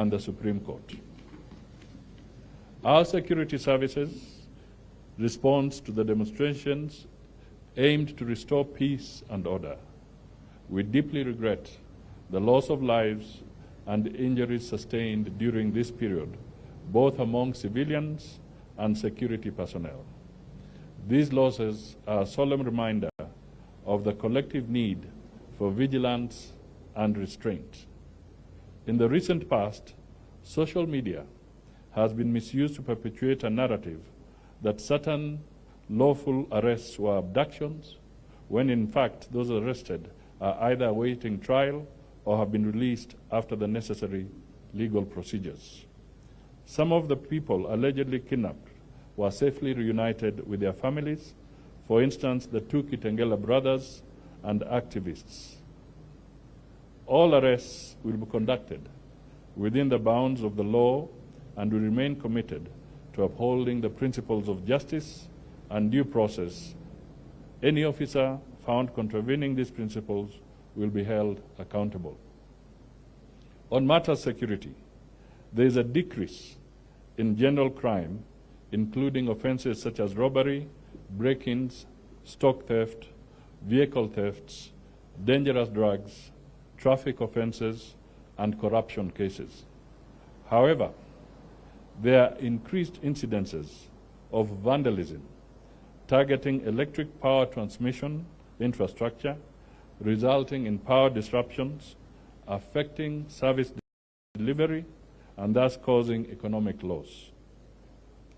and the Supreme Court. Our security services response to the demonstrations aimed to restore peace and order. We deeply regret the loss of lives and injuries sustained during this period, both among civilians and security personnel. These losses are a solemn reminder of the collective need for vigilance and restraint. In the recent past, social media has been misused to perpetuate a narrative that certain lawful arrests were abductions, when in fact those arrested are either awaiting trial or have been released after the necessary legal procedures. Some of the people allegedly kidnapped were safely reunited with their families, for instance, the two Kitengela brothers and activists. All arrests will be conducted within the bounds of the law, and we remain committed to upholding the principles of justice and due process. Any officer found contravening these principles will be held accountable. On matters security, there is a decrease in general crime, including offenses such as robbery, break-ins, stock theft, vehicle thefts, dangerous drugs, traffic offenses, and corruption cases. However, there are increased incidences of vandalism targeting electric power transmission infrastructure, resulting in power disruptions, affecting service delivery, and thus causing economic loss.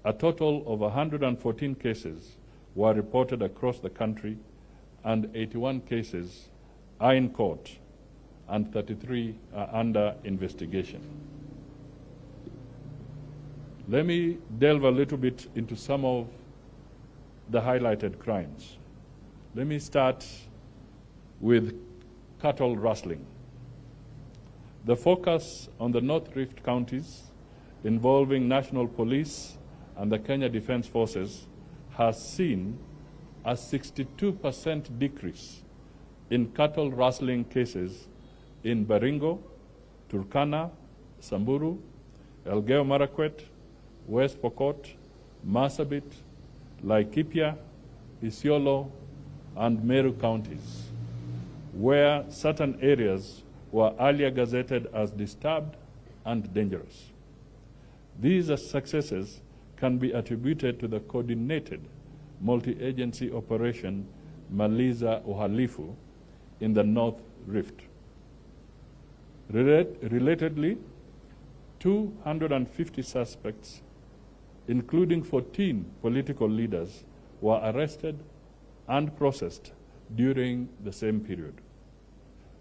A total of 114 cases were reported across the country, and 81 cases are in court, and 33 are under investigation. Let me delve a little bit into some of the highlighted crimes. Let me start with cattle rustling. The focus on the North Rift counties involving National Police and the Kenya Defence Forces has seen a 62% decrease in cattle rustling cases in Baringo, Turkana, Samburu, Elgeyo Marakwet, West Pokot, Marsabit, Laikipia, Isiolo, and Meru counties, where certain areas were earlier gazetted as disturbed and dangerous. These successes can be attributed to the coordinated multi-agency operation Maliza Uhalifu in the North Rift. Relatedly, 250 suspects, including 14 political leaders, were arrested and processed during the same period.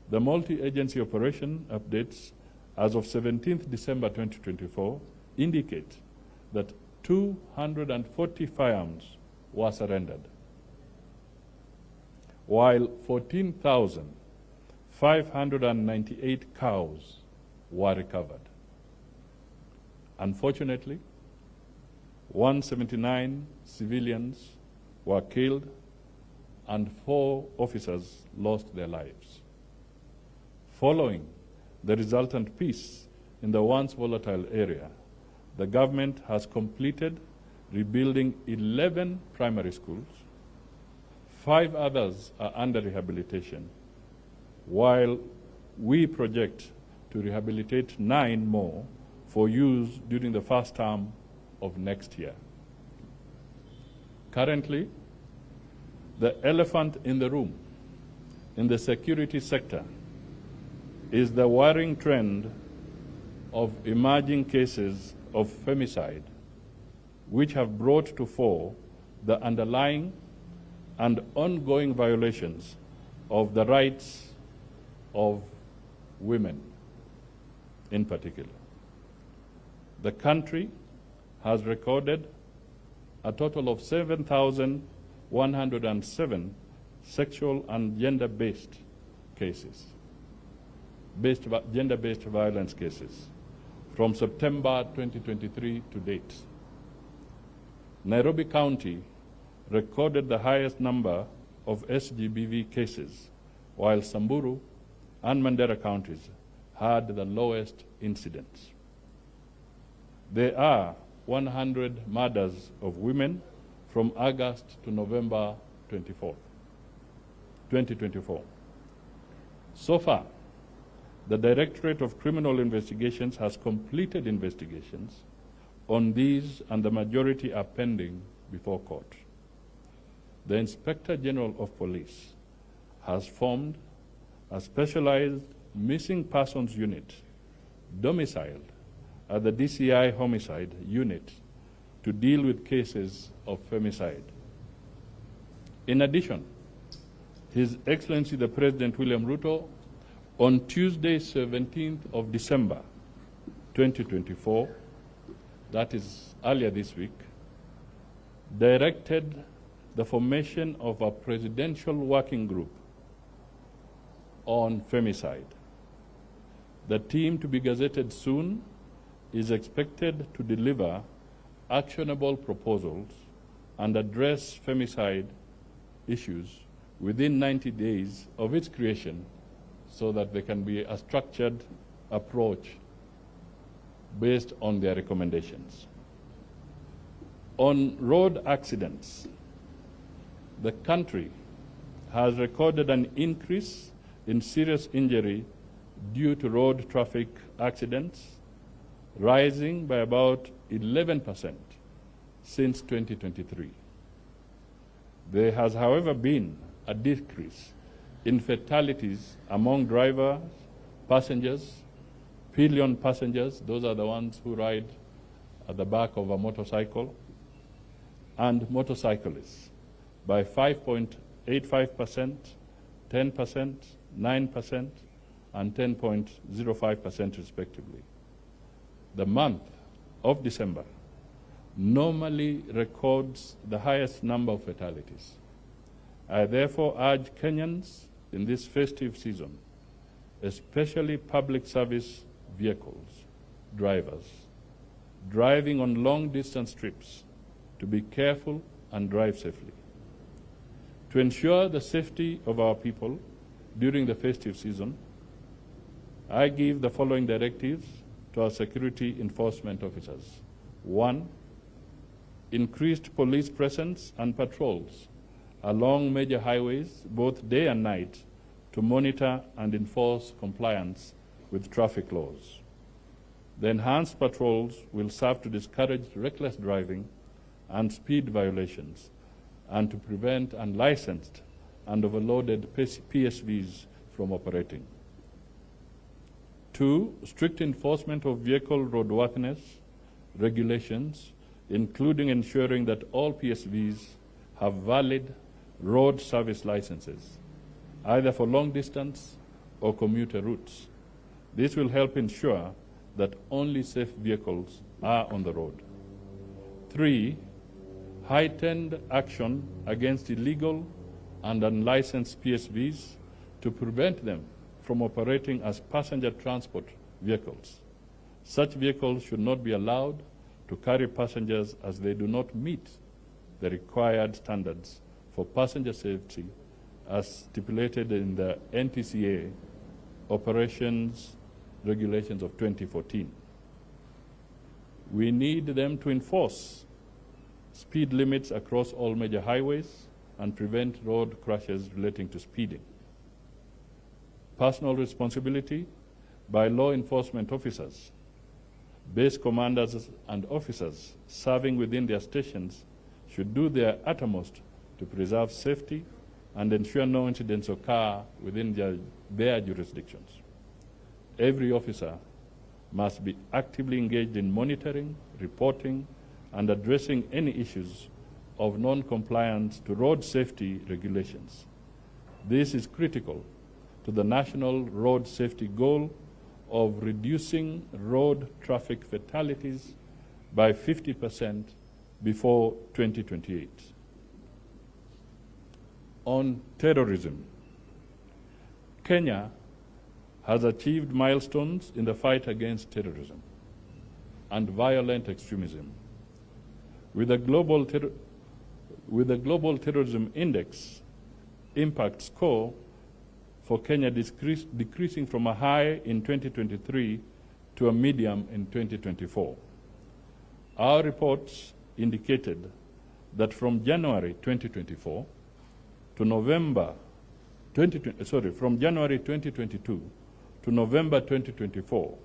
The multi-agency operation updates as of 17th December 2024 indicate that 240 firearms were surrendered, while 14,598 cows were recovered. Unfortunately, 179 civilians were killed and 4 officers lost their lives. Following the resultant peace in the once volatile area, the government has completed rebuilding 11 primary schools. 5 others are under rehabilitation, while we project to rehabilitate 9 more for use during the first term of next year. Currently, the elephant in the room in the security sector is the worrying trend of emerging cases of femicide, which have brought to fore the underlying and ongoing violations of the rights of women in particular. The country has recorded a total of 7,107 sexual and gender-based cases, gender-based violence cases, from September 2023 to date. Nairobi County recorded the highest number of SGBV cases, while Samburu and Mandera counties had the lowest incidence. there are 100 murders of women from August to November 2024. So far, the Directorate of Criminal Investigations has completed investigations on these, and the majority are pending before court. The Inspector General of Police has formed a specialized missing persons unit domiciled at the DCI Homicide Unit to deal with cases of femicide. In addition, His Excellency the President William Ruto, on Tuesday, 17th of December 2024, that is earlier this week, directed the formation of a presidential working group on femicide. The team, to be gazetted soon, is expected to deliver actionable proposals and address femicide issues within 90 days of its creation, so that there can be a structured approach based on their recommendations. On road accidents, the country has recorded an increase in serious injury due to road traffic accidents, rising by about 11% since 2023. There has, however, been a decrease in fatalities among drivers, passengers, pillion passengers, those are the ones who ride at the back of a motorcycle, and motorcyclists by 5.85%, 10%, 9%, and 10.05% respectively. The month of December normally records the highest number of fatalities. I therefore urge Kenyans in this festive season, especially public service vehicles, drivers, driving on long-distance trips, to be careful and drive safely. To ensure the safety of our people during the festive season, I give the following directives to our security enforcement officers. 1, increased police presence and patrols along major highways, both day and night, to monitor and enforce compliance with traffic laws. The enhanced patrols will serve to discourage reckless driving and speed violations, and to prevent unlicensed and overloaded PSVs from operating. 2, strict enforcement of vehicle roadworthiness regulations, including ensuring that all PSVs have valid road service licenses, either for long distance or commuter routes. This will help ensure that only safe vehicles are on the road. 3, heightened action against illegal and unlicensed PSVs to prevent them from operating as passenger transport vehicles. Such vehicles should not be allowed to carry passengers, as they do not meet the required standards for passenger safety as stipulated in the NTCA operations regulations of 2014. We need them to enforce speed limits across all major highways and prevent road crashes relating to speeding. Personal responsibility by law enforcement officers, base commanders and officers serving within their stations should do their uttermost to preserve safety and ensure no incidents occur within their jurisdictions. Every officer must be actively engaged in monitoring, reporting, and addressing any issues of non-compliance to road safety regulations. This is critical to the national road safety goal of reducing road traffic fatalities by 50% before 2028. On terrorism, Kenya has achieved milestones in the fight against terrorism and violent extremism. With the Global Terrorism Index impact score for Kenya decreasing from a high in 2023 to a medium in 2024. Our reports indicated that from January 2024 to November from January 2022 to November 2024,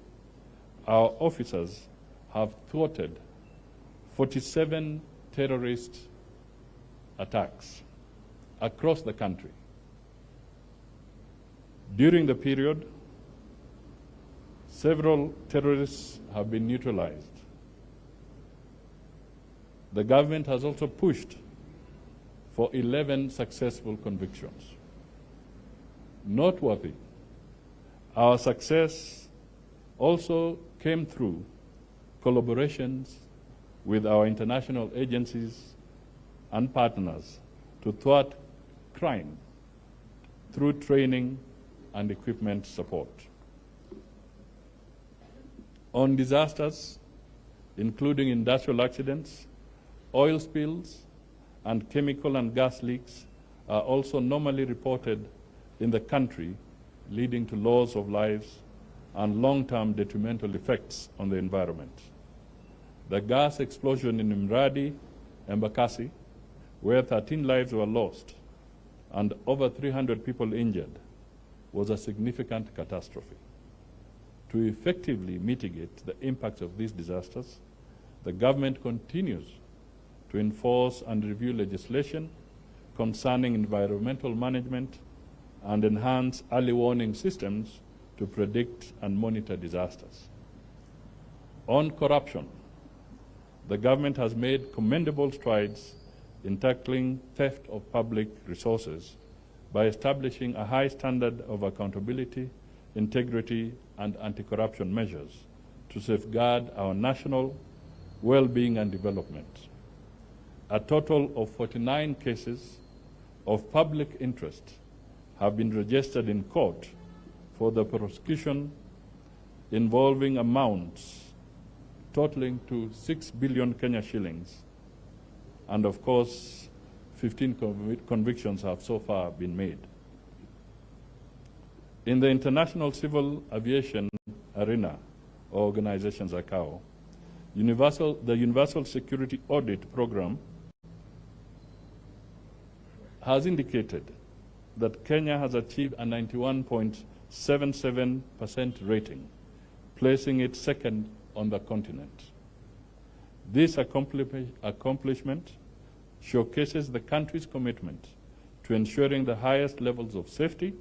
our officers have thwarted 47 terrorist attacks across the country. During the period, several terrorists have been neutralized. The government has also pushed for 11 successful convictions. Noteworthy, our success also came through collaborations with our international agencies and partners to thwart crime through training and equipment support. On disasters, including industrial accidents, oil spills, and chemical and gas leaks are also normally reported in the country, leading to loss of lives and long-term detrimental effects on the environment. The gas explosion in Mradi, Embakasi, where 13 lives were lost and over 300 people injured, was a significant catastrophe. To effectively mitigate the impacts of these disasters, the government continues to enforce and review legislation concerning environmental management and enhance early warning systems to predict and monitor disasters. On corruption, the government has made commendable strides in tackling theft of public resources by establishing a high standard of accountability, integrity, and anti-corruption measures to safeguard our national well-being and development. A total of 49 cases of public interest have been registered in court for the prosecution involving amounts totaling to 6 billion Kenya shillings. And of course, 15 convictions have so far been made. In the international civil aviation arena, or organizations ICAO, the Universal Security Audit Program has indicated that Kenya has achieved a 91.77% rating, placing it second on the continent. This accomplishment showcases the country's commitment to ensuring the highest levels of safety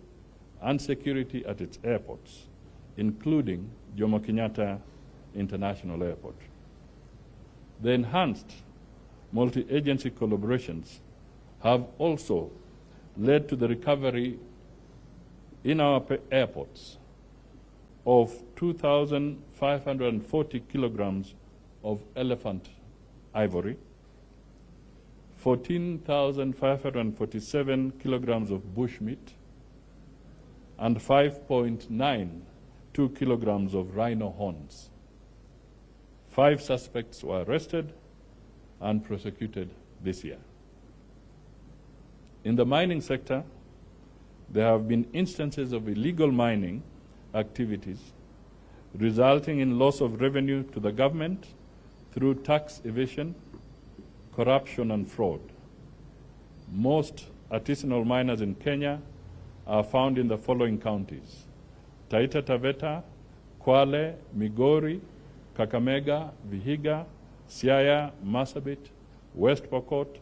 and security at its airports, including Jomo Kenyatta International Airport. The enhanced multi-agency collaborations have also led to the recovery in our airports of 2,540 kilograms of elephant ivory, 14,547 kilograms of bushmeat, and 5.92 kilograms of rhino horns. 5 suspects were arrested and prosecuted this year. In the mining sector, there have been instances of illegal mining activities resulting in loss of revenue to the government through tax evasion, corruption, and fraud. Most artisanal miners in Kenya are found in the following counties: Taita Taveta, Kwale, Migori, Kakamega, Vihiga, Siaya, Marsabit, West Pokot,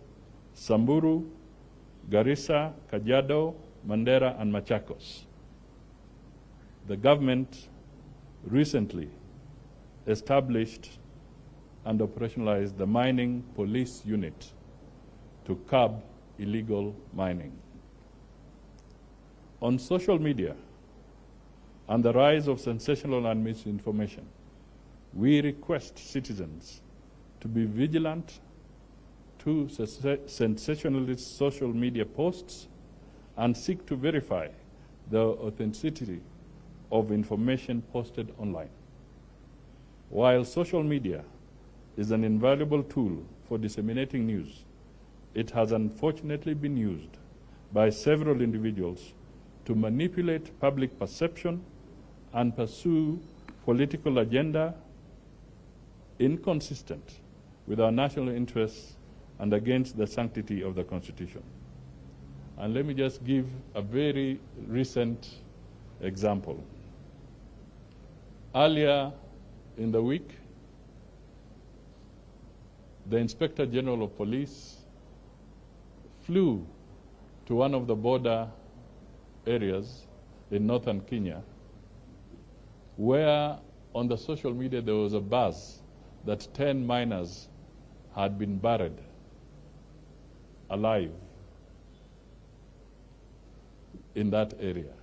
Samburu, Garissa, Kajiado, Mandera, and Machakos. The government recently established and operationalized the Mining Police Unit to curb illegal mining. On social media and the rise of sensational and misinformation, we request citizens to be vigilant to sensationalist social media posts and seek to verify the authenticity of information posted online. While social media is an invaluable tool for disseminating news, it has unfortunately been used by several individuals to manipulate public perception and pursue political agenda inconsistent with our national interests and against the sanctity of the Constitution. And let me just give a very recent example. Earlier in the week, the Inspector General of Police flew to one of the border areas in northern Kenya, where on the social media there was a buzz that 10 miners had been buried alive in that area.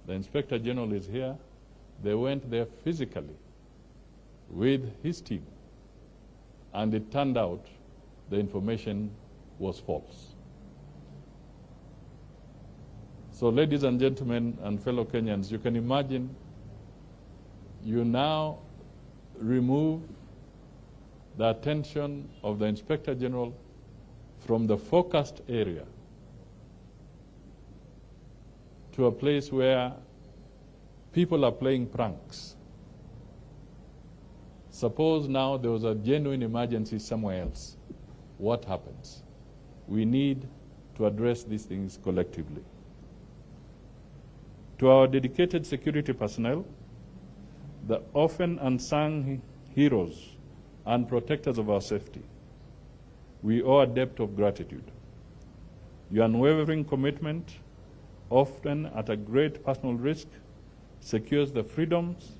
The Inspector General is here. They went there physically with his team, and it turned out the information was false. So, ladies and gentlemen and fellow Kenyans, you can imagine you now remove the attention of the Inspector General from the focused area to a place where people are playing pranks. Suppose now there was a genuine emergency somewhere else. What happens? We need to address these things collectively. To our dedicated security personnel, the often unsung heroes and protectors of our safety, we owe a debt of gratitude. Your unwavering commitment, often at a great personal risk, secures the freedoms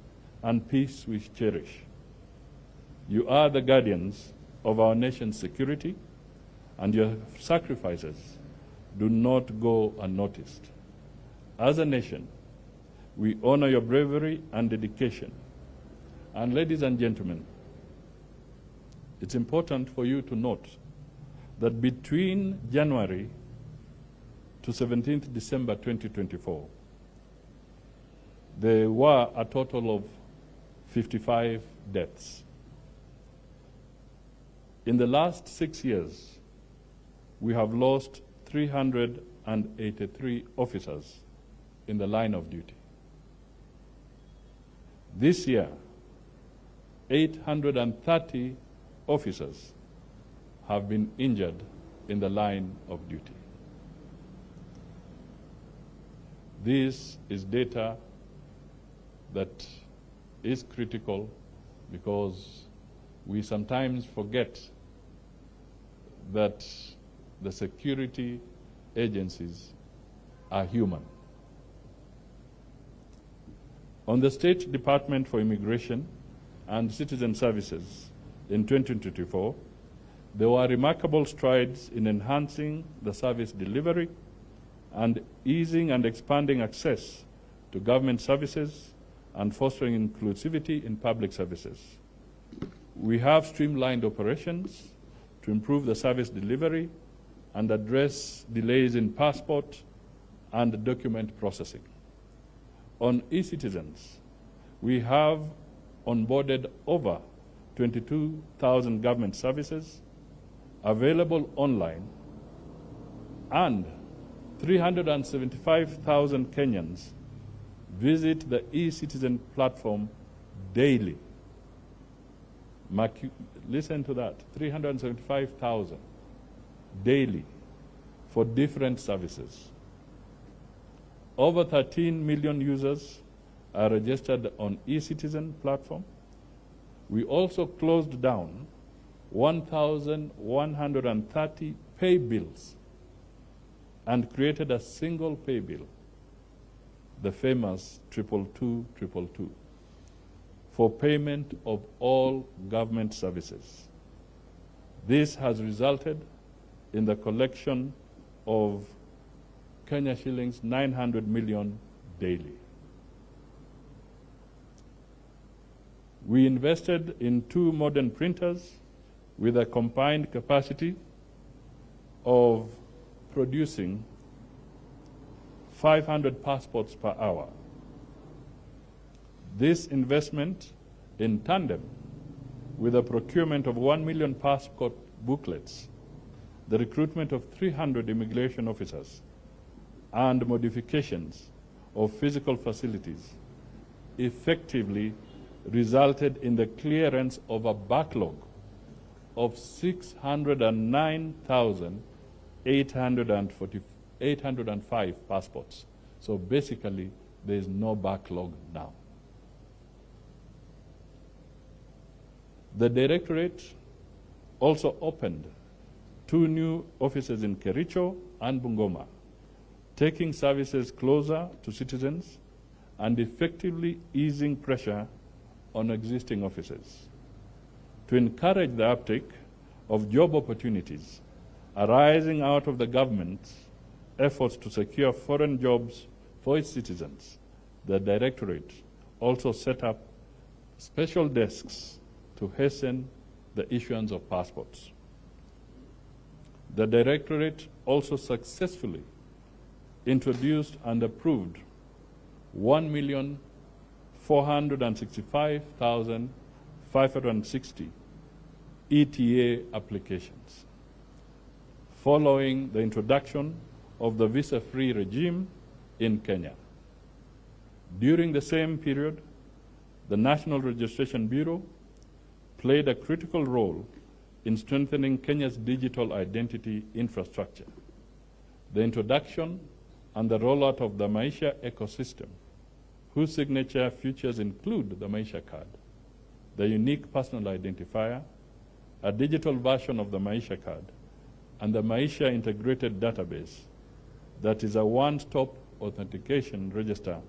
and peace we cherish. You are the guardians of our nation's security, and your sacrifices do not go unnoticed. As a nation, we honor your bravery and dedication. And ladies and gentlemen, it's important for you to note that between January to 17th December 2024, there were a total of 55 deaths. In the last 6 years, we have lost 383 officers in the line of duty. This year, 830 officers have been injured in the line of duty. This is data that is critical because we sometimes forget that the security agencies are human. On the State Department for Immigration and Citizen Services in 2024, there were remarkable strides in enhancing the service delivery and easing and expanding access to government services and fostering inclusivity in public services. We have streamlined operations to improve the service delivery and address delays in passport and document processing. On e-citizens, we have onboarded over 22,000 government services available online, and 375,000 Kenyans visit the e-citizen platform daily. Listen to that, 375,000 daily for different services. Over 13 million users are registered on e-citizen platform. We also closed down 1,130 pay bills and created a single pay bill, the famous 22222, for payment of all government services. This has resulted in the collection of Kenya shillings 900 million daily. We invested in 2 modern printers with a combined capacity of producing 500 passports per hour. This investment, in tandem with the procurement of 1 million passport booklets, the recruitment of 300 immigration officers, and modifications of physical facilities, effectively resulted in the clearance of a backlog of 609,805 passports. So basically, there is no backlog now. The Directorate also opened 2 new offices in Kericho and Bungoma, taking services closer to citizens and effectively easing pressure on existing offices. To encourage the uptake of job opportunities arising out of the government's efforts to secure foreign jobs for its citizens, the Directorate also set up special desks to hasten the issuance of passports. The Directorate also successfully introduced and approved 1,465,560 ETA applications, following the introduction of the visa-free regime in Kenya. During the same period, the National Registration Bureau played a critical role in strengthening Kenya's digital identity infrastructure. The introduction and the rollout of the Maisha ecosystem, whose signature features include the Maisha card, the unique personal identifier, a digital version of the Maisha card, and the Maisha integrated database that is a one-stop authentication register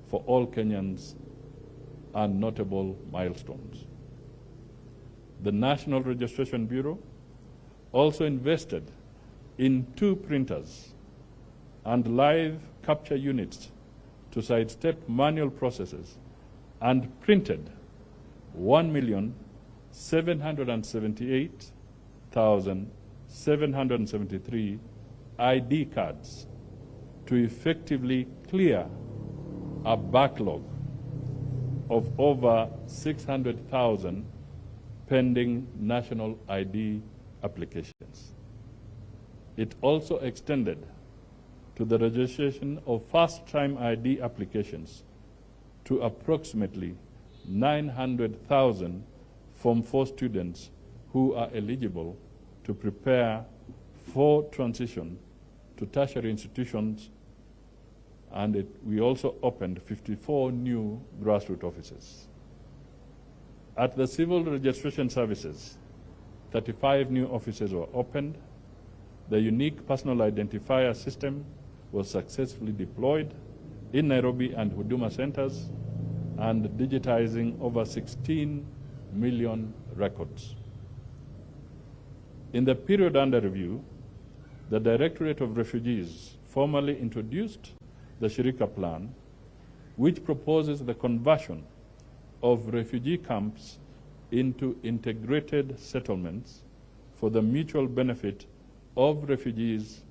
for all Kenyans and notable milestones. The National Registration Bureau also invested in 2 printers and live capture units to sidestep manual processes and printed 1,778,773 ID cards to effectively clear a backlog of over 600,000 pending national ID applications. It also extended to the registration of first-time ID applications to approximately 900,000 Form 4 students who are eligible to prepare for transition to tertiary institutions, and we also opened 54 new grassroots offices. At the Civil Registration Services, 35 new offices were opened. The unique personal identifier system was successfully deployed in Nairobi and Huduma centers and digitizing over 16 million records. In the period under review, the Directorate of Refugees formally introduced the Shirika Plan, which proposes the conversion of refugee camps into integrated settlements for the mutual benefit of refugees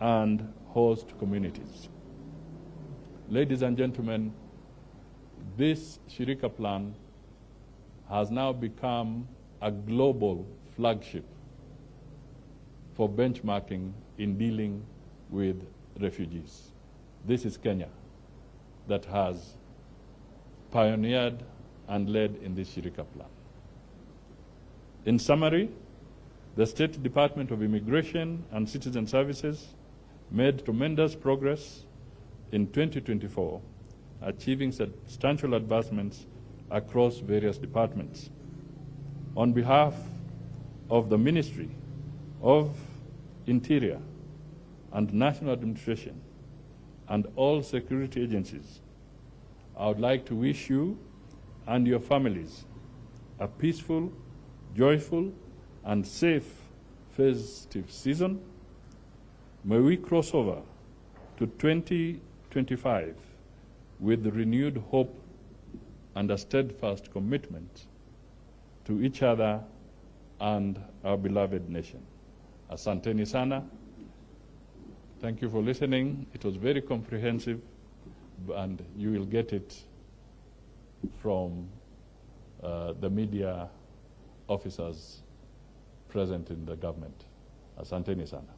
and host communities. Ladies and gentlemen, this Shirika Plan has now become a global flagship for benchmarking in dealing with refugees. This is Kenya that has pioneered and led in this Shirika Plan. In summary, the State Department of Immigration and Citizen Services made tremendous progress in 2024, achieving substantial advancements across various departments. On behalf of the Ministry of Interior and National Administration and all security agencies, I would like to wish you and your families a peaceful, joyful, and safe festive season. May we cross over to 2025 with renewed hope and a steadfast commitment to each other and our beloved nation. Asanteni sana. Thank you for listening. It was very comprehensive, and you will get it from the media officers present in the government. Asanteni sana.